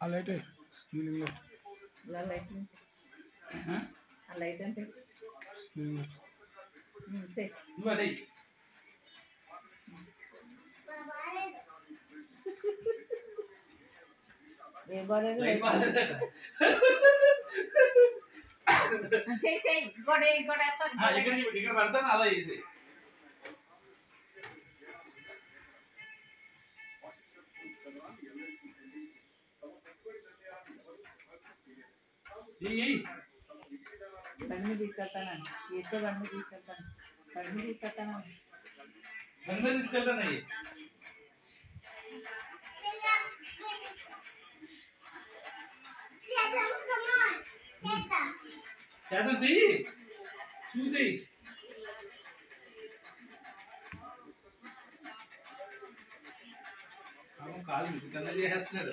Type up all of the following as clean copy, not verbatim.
ఆ light ceiling light ఇలా light ఆ లైట్ అంటే సీలింగ్ లైట్ ఏం బాగాలేదు చెయ్యి చెయ్యి ఇంకోటి ఇంకోటి ఇక్కడ పడతాను అలా ఇది బండి తీసుకెళ్తాను ఇద్దరు బండి తీసుకెళ్తాను బండి తీసుకెళ్తాను బండి తీసుకెళ్తాను అయ్యి చేద్దాం చెయ్యి చూసి కాదు ఇంకన్నా చేస్తున్నాడు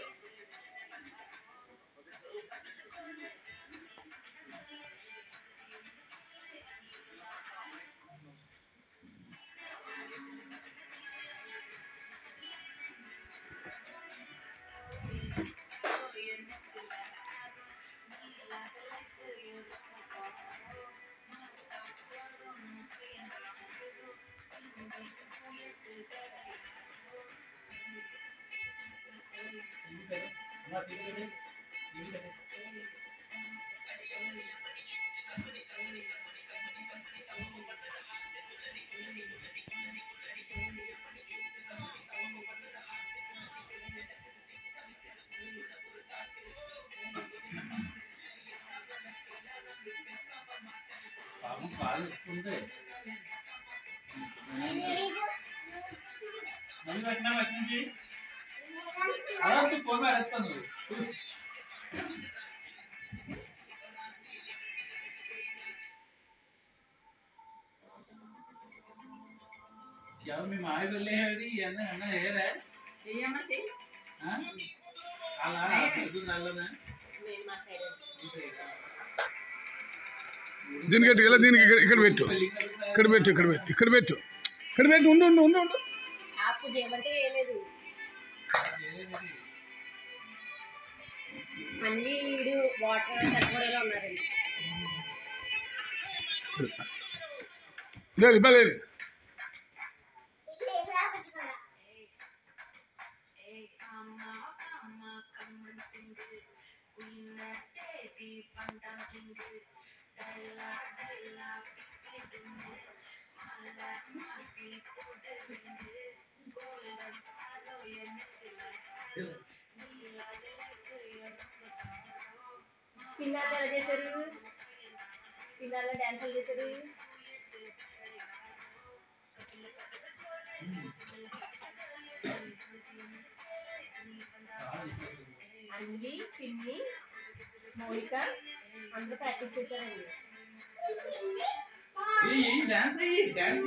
పాపం కాలు ఎక్కుంటే మళ్ళీ పెట్టినా నుంచి అలా ఫోన్ పెడతాను ఎవరు మీ మాయ వెళ్ళేది అన్న ఏరా చెయ్యమ్మా చెయ్యి అలా నల్లనా దీనికి ఎలా దీనికి ఇక్కడ పెట్టు ఇక్కడ పెట్టు ఇక్కడ పెట్టు ఇక్కడ పెట్టు ఇక్కడ పెట్టు ఉండు ఉండు ఉండు ఉండు ఆపు చేయమంటే వేయలేదు అన్ని వీడు వాటర్ సరిపడేలా ఉన్నారండి లేదు లేదు పిల్లలు ఎలా చేశారు పిల్లలు డాన్సులు చేశారు అంగి పిన్ని మౌలిక అందరూ ప్రాక్టీస్ చేశారండి డాన్స్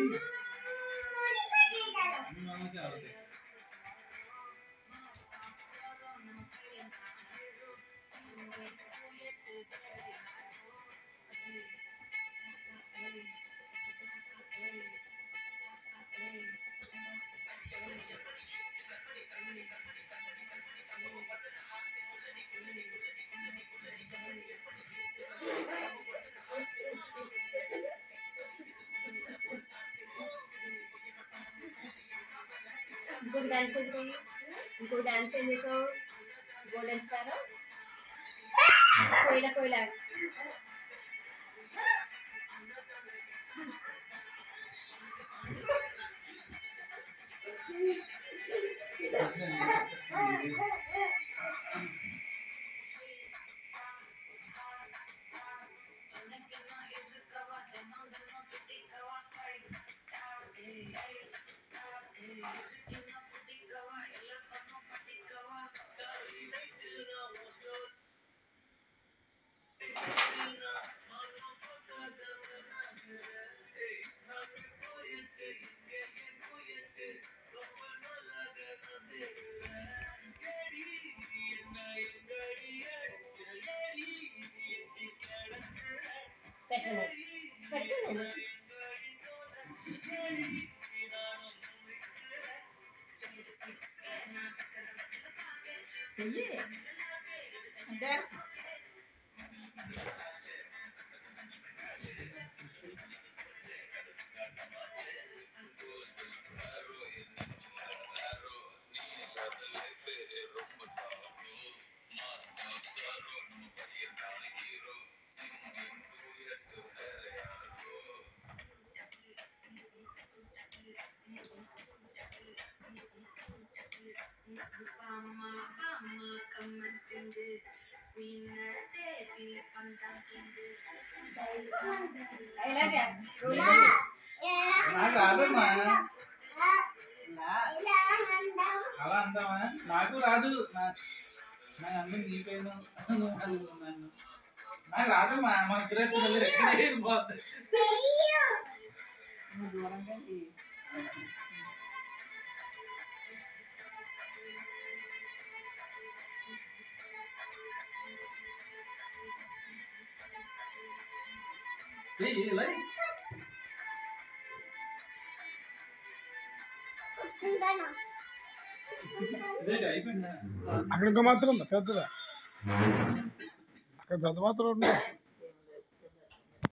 ఇంకొక డాన్స్ ఏంటి ఇంకొక డాన్స్ ఏం చేసావు గోల్డెన్ స్టార్ కోయిల కోయిల ఇలాగే నాకు రాదమ్మా అలా అంటావా నాకు రాదు నాకు అందరూ నీ పైన నన్ను నాకు రాదమ్మా మన ఇద్దరు మళ్ళీ ఎక్కడ పోతుంది దూరంగా అక్కడ ఇంకా మాత్రం ఉందా పెద్దదా అక్కడ పెద్ద మాత్రం ఉందా